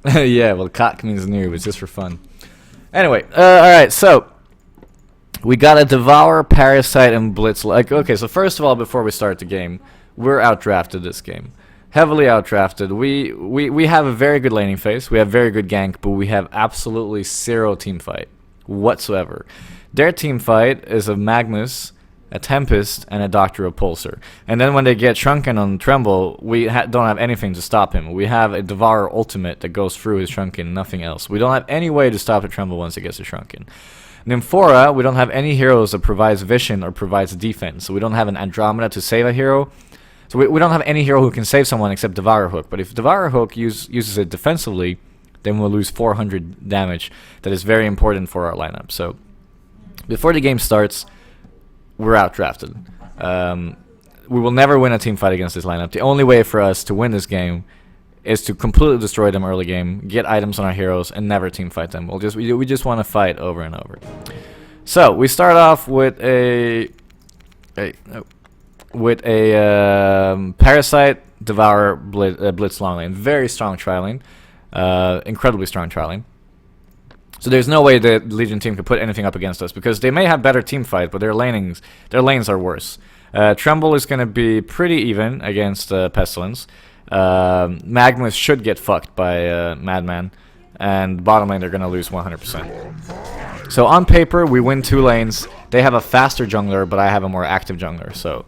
Yeah, well, cock means noob. It's just for fun. Anyway, alright, so we got a Devour, Parasite, and Blitz. Like, okay, so first of all, before we start the game, we're outdrafted this game. Heavily outdrafted. We have a very good laning phase. We have very good gank, but we have absolutely zero team fight whatsoever. Their team fight is a Magnus, a Tempest, and a Doctor Repulsor. And then when they get shrunken on Tremble, we don't have anything to stop him. We have a Devourer ultimate that goes through his shrunken, nothing else. We don't have any way to stop the Tremble once it gets to shrunken. Nymphora, we don't have any heroes that provides vision or provides defense. So we don't have an Andromeda to save a hero. So we don't have any hero who can save someone except Devourer Hook. But if Devourer Hook uses it defensively, then we'll lose 400 damage. That is very important for our lineup. So before the game starts, we're outdrafted. We will never win a team fight against this lineup. The only way for us to win this game is to completely destroy them early game, get items on our heroes, and never team fight them. We just want to fight over and over. So we start off with a Parasite, Devour, Blitz long lane. Very strong trialing, incredibly strong trialing. So there's no way the Legion team could put anything up against us, because they may have better team fight, but their lanes are worse. Tremble is going to be pretty even against Pestilence. Magnus should get fucked by Madman, and bottom lane they're going to lose 100%. So on paper we win 2 lanes. They have a faster jungler, but I have a more active jungler. So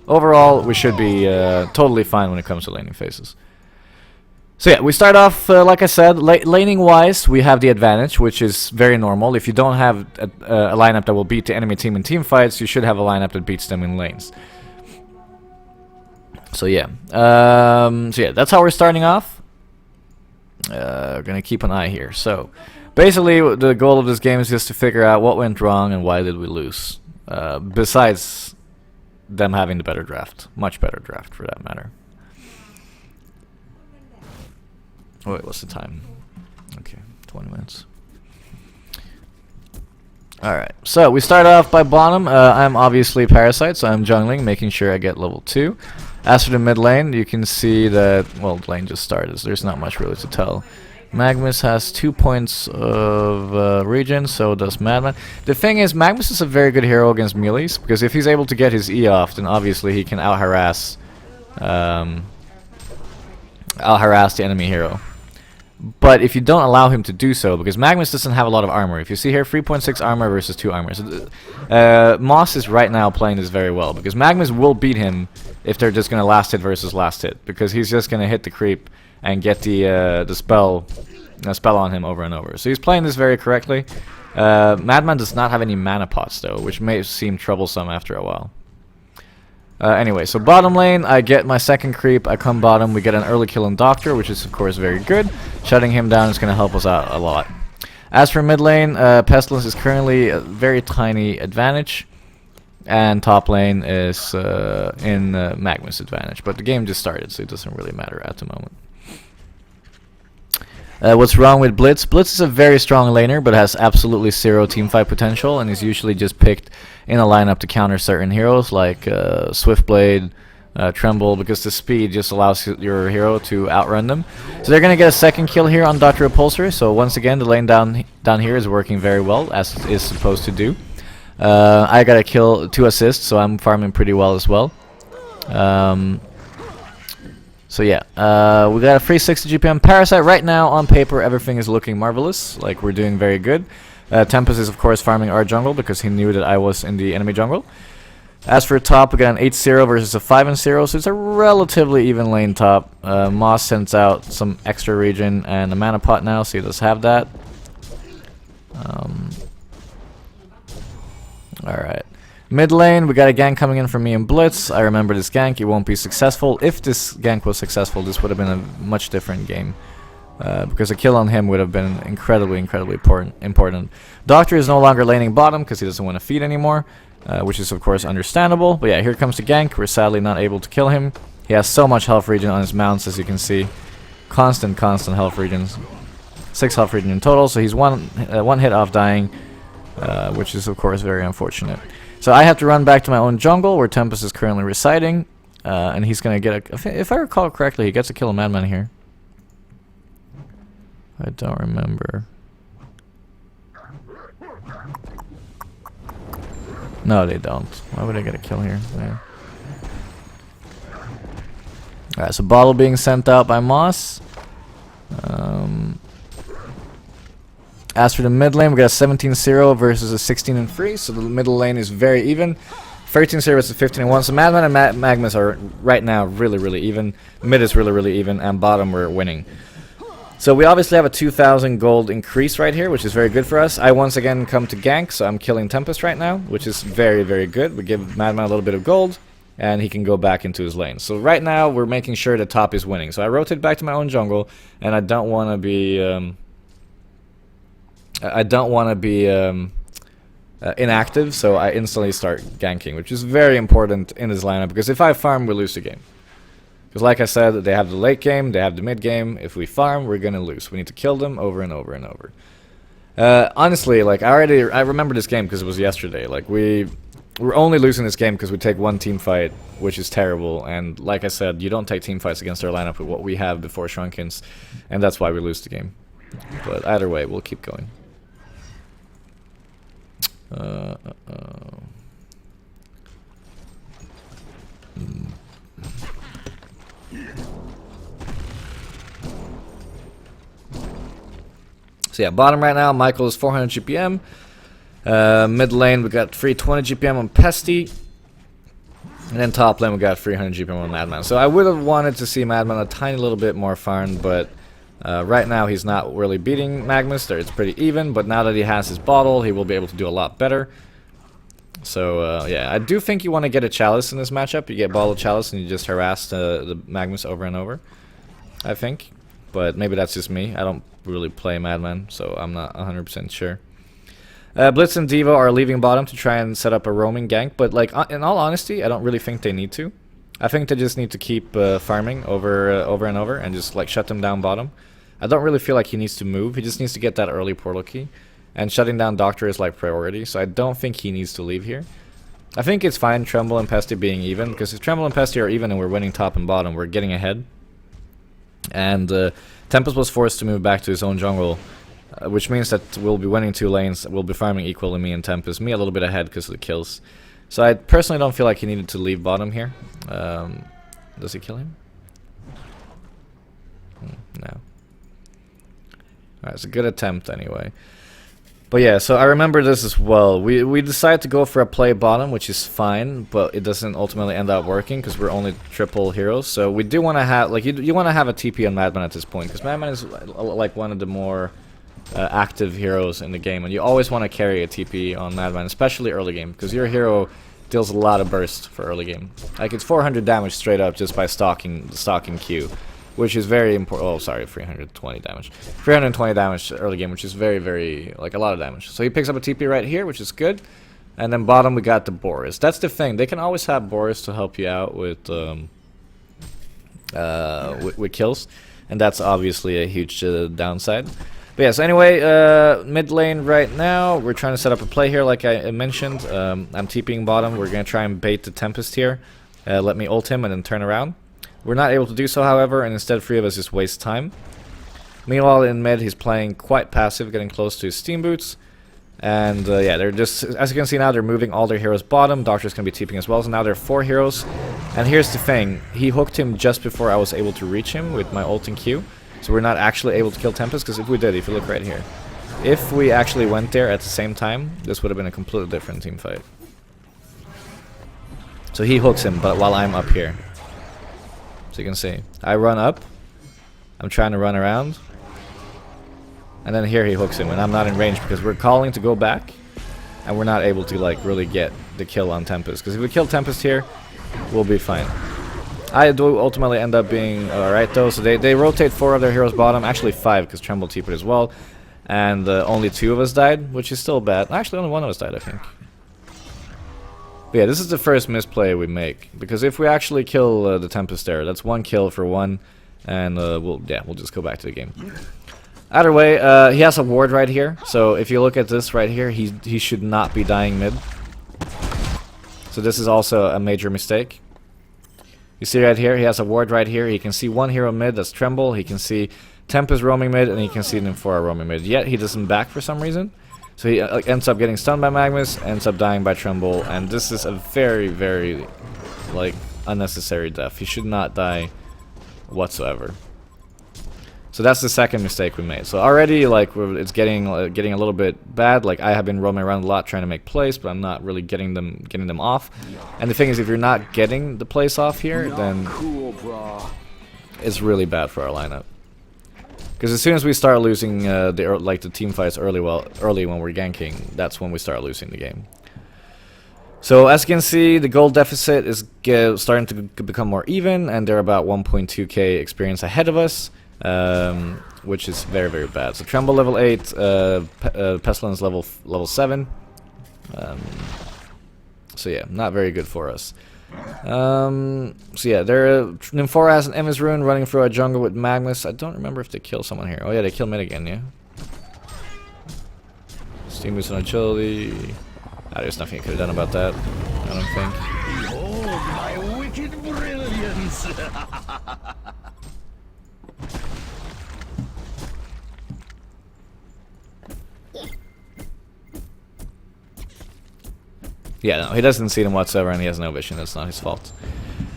overall we should be totally fine when it comes to laning phases. So yeah, we start off, like I said, laning-wise, we have the advantage, which is very normal. If you don't have a lineup that will beat the enemy team in team fights, you should have a lineup that beats them in lanes. So yeah, that's how we're starting off. We're gonna keep an eye here. So basically, the goal of this game is just to figure out what went wrong and why did we lose. Besides them having the better draft, much better draft for that matter. Oh, wait, what's the time? Okay, 20 minutes. Alright, so we start off by bottom. I'm obviously Parasite, so I'm jungling, making sure I get level 2. As for the mid lane, you can see that, well, the lane just started, so there's not much really to tell. Magnus has 2 points of regen, so does Madman. The thing is, Magnus is a very good hero against melees, because if he's able to get his E off, then obviously he can out-harass the enemy hero. But if you don't allow him to do so, because Magnus doesn't have a lot of armor. If you see here, 3.6 armor versus 2 armor. So, Moss is right now playing this very well, because Magnus will beat him if they're just going to last hit versus last hit, because he's just going to hit the creep and get the spell on him over and over. So he's playing this very correctly. Madman does not have any mana pots though, which may seem troublesome after a while. Anyway, so bottom lane, I get my second creep, I come bottom, we get an early kill on Doctor, which is of course very good. Shutting him down is going to help us out a lot. As for mid lane, Pestilence is currently a very tiny advantage, and top lane is in Magnus' advantage. But the game just started, so it doesn't really matter at the moment. What's wrong with Blitz? Blitz is a very strong laner, but has absolutely zero teamfight potential, and is usually just picked in a lineup to counter certain heroes like Swiftblade, Tremble, because the speed just allows your hero to outrun them. So they're going to get a second kill here on Doctor Repulsor, so once again the lane down here is working very well, as it is supposed to do. I got a kill, 2 assists, so I'm farming pretty well as well. So yeah, we got a free 60 GPM Parasite. Right now, on paper, everything is looking marvelous. Like, we're doing very good. Tempest is, of course, farming our jungle because he knew that I was in the enemy jungle. As for top, we got an 8-0 versus a 5-0, so it's a relatively even lane top. Moss sends out some extra regen and a mana pot now, so he does have that. Alright. Mid lane, we got a gank coming in from me and Blitz. I remember this gank, it won't be successful. If this gank was successful, this would have been a much different game. Because a kill on him would have been incredibly important. Doctor is no longer laning bottom because he doesn't want to feed anymore, which is of course understandable. But yeah, here comes the gank. We're sadly not able to kill him. He has so much health regen on his mounts, as you can see. Constant health regens. 6 health regen in total, so he's one hit off dying, which is of course very unfortunate. So I have to run back to my own jungle, where Tempest is currently residing, and he's going to get a... If I recall correctly, he gets a kill on Madman here. I don't remember. No, they don't. Why would I get a kill here? There. Alright, so bottle being sent out by Moss. As for the mid lane, we got a 17-0 versus a 16-3, so the middle lane is very even. 13-0 versus 15-1, so Madman and Magnus are right now really even. Mid is really even, and bottom we're winning. So we obviously have a 2,000 gold increase right here, which is very good for us. I once again come to gank, so I'm killing Tempest right now, which is very good. We give Madman a little bit of gold, and he can go back into his lane. So right now we're making sure the top is winning. So I rotate back to my own jungle, and I don't want to be inactive, so I instantly start ganking, which is very important in this lineup, because if I farm, we lose the game. Because like I said, they have the late game, they have the mid game. If we farm, we're gonna lose. We need to kill them over and over and over. Honestly, like I remember this game because it was yesterday. Like we're only losing this game because we take one team fight, which is terrible. And like I said, you don't take team fights against our lineup with what we have before Shrunkins, and that's why we lose the game. But either way, we'll keep going. So yeah, bottom right now, Michael is 400 GPM. Mid lane, we got 320 GPM on Pesty. And then top lane, we got 300 GPM on Madman. So I would have wanted to see Madman a tiny little bit more farmed, but right now he's not really beating Magnus. It's pretty even, but now that he has his bottle, he will be able to do a lot better. So yeah, I do think you want to get a Chalice in this matchup. You get bottle Chalice and you just harass the Magnus over and over, I think. But maybe that's just me. I don't really play Madman, so I'm not 100% sure. Blitz and Devo are leaving bottom to try and set up a roaming gank, but like in all honesty, I don't really think they need to. I think they just need to keep farming over and over and just like shut them down bottom. I don't really feel like he needs to move. He just needs to get that early portal key, and shutting down Doctor is like priority. So I don't think he needs to leave here. I think it's fine Tremble and Pesty being even, because if Tremble and Pesty are even and we're winning top and bottom, we're getting ahead. And Tempest was forced to move back to his own jungle, which means that we'll be winning 2 lanes. We'll be farming equally, me and Tempest. Me a little bit ahead because of the kills. So I personally don't feel like he needed to leave bottom here. Does he kill him? No. Alright, it's a good attempt anyway. But yeah, so I remember this as well. We decided to go for a play bottom, which is fine, but it doesn't ultimately end up working because we're only triple heroes. So we do want to have, like, you want to have a TP on Madman at this point, because Madman is like one of the more active heroes in the game, and you always want to carry a TP on Madman, especially early game, because your hero deals a lot of burst for early game. Like it's 400 damage straight up just by stalking Q. Which is very important. Oh, sorry, 320 damage. 320 damage early game, which is very, like, a lot of damage. So he picks up a TP right here, which is good. And then bottom, we got the Boris. That's the thing. They can always have Boris to help you out with kills. And that's obviously a huge downside. But yeah, so anyway, mid lane right now, we're trying to set up a play here, like I mentioned. I'm TPing bottom. We're going to try and bait the Tempest here. Let me ult him and then turn around. We're not able to do so, however, and instead 3 of us just waste time. Meanwhile, in mid, he's playing quite passive, getting close to his steam boots. And yeah, they're just, as you can see now, they're moving all their heroes bottom. Doctor's going to be TPing as well, so now there are 4 heroes. And here's the thing, he hooked him just before I was able to reach him with my ult and Q. So we're not actually able to kill Tempest, because if we did, if you look right here, if we actually went there at the same time, this would have been a completely different team fight. So he hooks him, but while I'm up here. So you can see, I run up, I'm trying to run around, and then here he hooks him, and I'm not in range because we're calling to go back, and we're not able to like really get the kill on Tempest, because if we kill Tempest here, we'll be fine. I do ultimately end up being alright though, so they rotate 4 of their heroes bottom, actually 5 because Tremble TP'd as well, and only 2 of us died, which is still bad. Actually only 1 of us died, I think. But yeah, this is the first misplay we make, because if we actually kill the Tempest there, that's 1 kill for 1, and we'll just go back to the game. Either way, he has a ward right here, so if you look at this right here, he should not be dying mid. So this is also a major mistake. You see right here, he has a ward right here. He can see one hero mid, that's Tremble. He can see Tempest roaming mid, and he can see Nymphora roaming mid. Yet he doesn't back for some reason. So he ends up getting stunned by Magnus, ends up dying by Tremble, and this is a very, very, like, unnecessary death. He should not die whatsoever. So that's the second mistake we made. So already, like, it's getting a little bit bad. Like, I have been roaming around a lot trying to make plays, but I'm not really getting them off. And the thing is, if you're not getting the plays off here, then it's really bad for our lineup. Because as soon as we start losing the team fights early when we're ganking, that's when we start losing the game. So as you can see, the gold deficit is starting to become more even, and they're about 1.2k experience ahead of us, which is very, very bad. So Tremble level 8, Pestilence level 7. So yeah, not very good for us. So yeah, Nymphora has an Emma's Rune running through a jungle with Magnus. I don't remember if they kill someone here. Oh yeah, they kill mid again, yeah. Steam boost on agility. There's nothing you could have done about that, I don't think. Behold my wicked brilliance! Yeah, no, he doesn't see them whatsoever, and he has no vision. That's not his fault.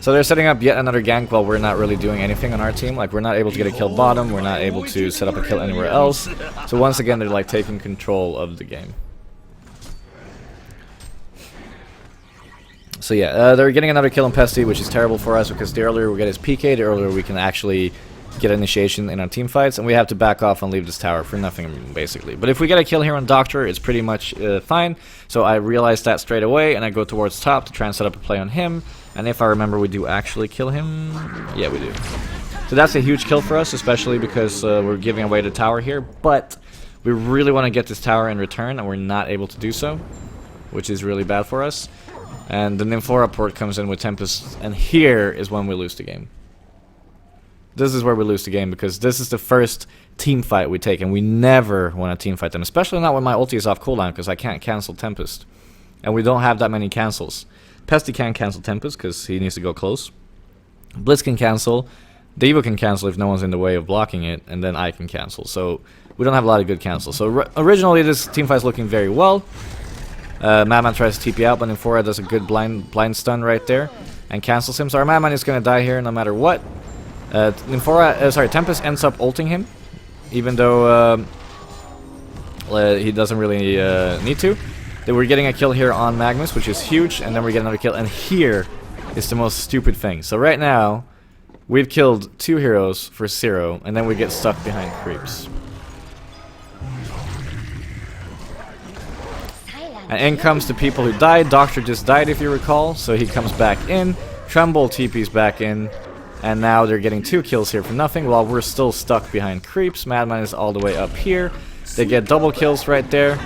So they're setting up yet another gank while we're not really doing anything on our team. Like, we're not able to get a kill bottom. We're not able to set up a kill anywhere else. So once again, they're like taking control of the game. So yeah, they're getting another kill on Pesty, which is terrible for us because the earlier we get his PK, the earlier we can actually get initiation in our team fights, and we have to back off and leave this tower for nothing, basically. But if we get a kill here on Doctor, it's pretty much fine. So I realized that straight away, and I go towards top to try and set up a play on him. And if I remember, we do actually kill him. Yeah, we do. So that's a huge kill for us, especially because we're giving away the tower here. But we really want to get this tower in return, and we're not able to do so, which is really bad for us. And the Nymphora port comes in with Tempest, and here is when we lose the game. This is where we lose the game, because this is the first team fight we take, and we never want to team fight them, especially not when my ulti is off cooldown, because I can't cancel Tempest. And we don't have that many cancels. Pesty can't cancel Tempest, because he needs to go close. Blitz can cancel. Devo can cancel if no one's in the way of blocking it, and then I can cancel. So we don't have a lot of good cancels. So originally this team fight is looking very well. Madman tries to TP out, but Nymphora does a good blind stun right there, and cancels him. So our Madman is going to die here no matter what. Tempest ends up ulting him, even though he doesn't really need to. Then we're getting a kill here on Magnus, which is huge, and then we get another kill, and here is the most stupid thing. So right now, we've killed 2 heroes for 0, and then we get stuck behind creeps. And in comes the people who died. Doctor just died, if you recall, so he comes back in. Tremble TP's back in. And now they're getting 2 kills here for nothing, while we're still stuck behind creeps. Madman is all the way up here. They get double kills right there.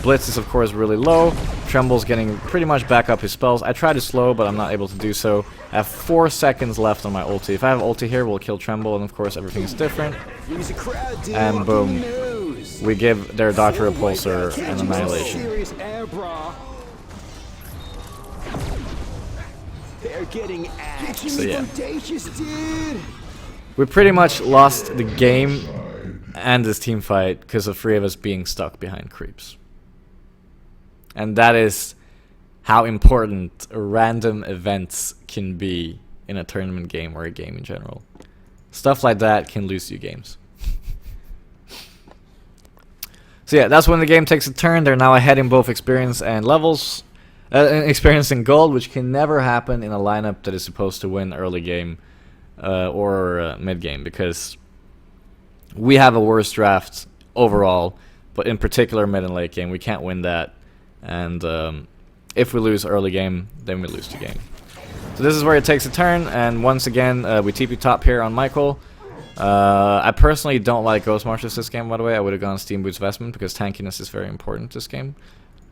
Blitz is, of course, really low. Tremble's getting pretty much back up his spells. I try to slow, but I'm not able to do so. I have 4 seconds left on my ulti. If I have ulti here, we'll kill Tremble, and of course everything's different. And boom. We give their Doctor a Pulsar and Annihilation. They're getting so yeah, we pretty much lost the game and this team fight because of 3 of us being stuck behind creeps. And that is how important random events can be in a tournament game or a game in general. Stuff like that can lose you games. So yeah, that's when the game takes a turn. They're now ahead in both experience and levels. Experience in gold, which can never happen in a lineup that is supposed to win early game or mid game, because we have a worse draft overall, but in particular mid and late game, we can't win that. And if we lose early game, then we lose the game. So this is where it takes a turn, and once again, we TP top here on Michael. I personally don't like Ghost Marches this game, by the way. I would have gone Steam Boots Vestment because tankiness is very important this game.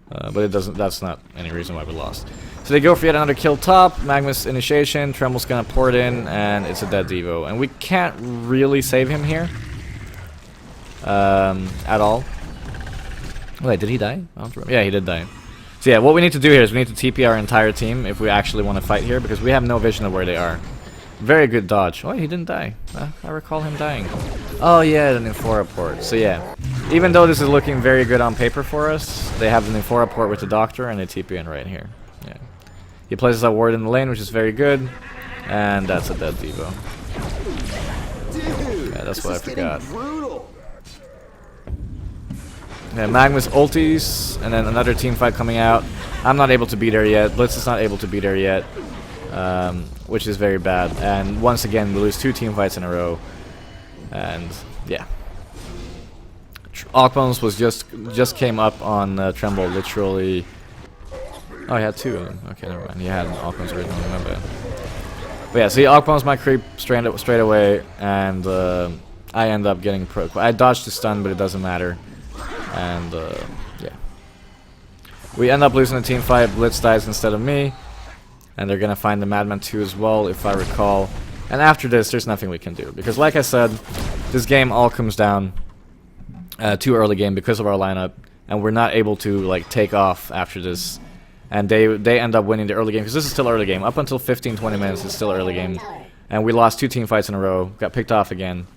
But it doesn't. That's not any reason why we lost. So they go for yet another kill top. Magnus initiation. Tremble's gonna pour it in, and it's a dead Devo. And we can't really save him here at all. Wait, did he die? I don't remember. Yeah, he did die. So yeah, what we need to do here is we need to TP our entire team if we actually want to fight here, because we have no vision of where they are. Very good dodge. Oh, he didn't die. I recall him dying. Oh yeah, the Nymphora port. So yeah, even though this is looking very good on paper for us, they have the Nymphora port with the Doctor and they TP in right here. Yeah. He places a ward in the lane, which is very good. And that's a dead Devo. Yeah, that's what I forgot. Yeah, Magnus ultis, and then another team fight coming out. I'm not able to beat her yet. Blitz is not able to beat her yet, which is very bad. And once again, we lose 2 team fights in a row. And yeah, Ockbones was just came up on Tremble literally. Oh, he had 2 of them. Okay, never mind. He had Ockbones originally. My bad. But yeah, see, Ockbones my creep straight away, and I end up getting pro. I dodged the stun, but it doesn't matter. And yeah, we end up losing the team fight. Blitz dies instead of me, and they're gonna find the Madman 2 as well, if I recall. And after this, there's nothing we can do, because like I said, this game all comes down to early game because of our lineup, and we're not able to like take off after this. And they end up winning the early game, because this is still early game. Up until 15-20 minutes, it's still early game, and we lost 2 team fights in a row. Got picked off again,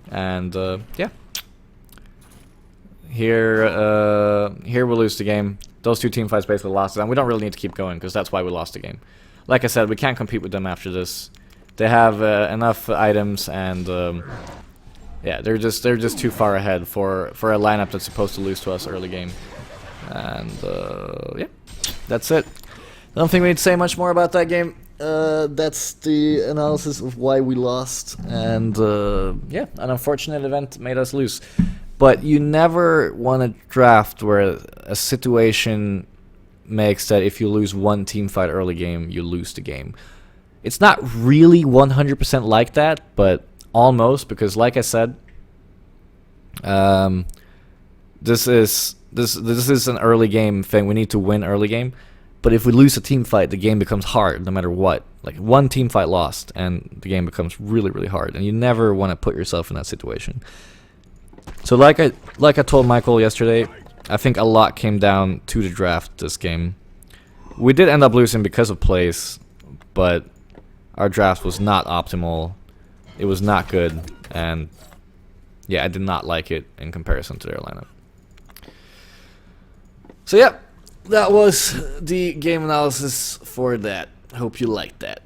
and yeah. Here we lose the game. Those 2 team fights basically lost it, and we don't really need to keep going because that's why we lost the game. Like I said, we can't compete with them after this. They have enough items, and yeah, they're just too far ahead for a lineup that's supposed to lose to us early game. And yeah, that's it. I don't think we need to say much more about that game. That's the analysis of why we lost, and yeah, an unfortunate event made us lose. But you never want to draft where a situation makes that if you lose 1 team fight early game, you lose the game. It's not really 100% like that, but almost, because like I said, this is an early game thing. We need to win early game. But if we lose a team fight, the game becomes hard no matter what. Like 1 team fight lost, and the game becomes really, really hard. And you never want to put yourself in that situation. So like I told Michael yesterday, I think a lot came down to the draft this game. We did end up losing because of plays, but our draft was not optimal. It was not good, and yeah, I did not like it in comparison to their lineup. So yeah, that was the game analysis for that. Hope you liked that.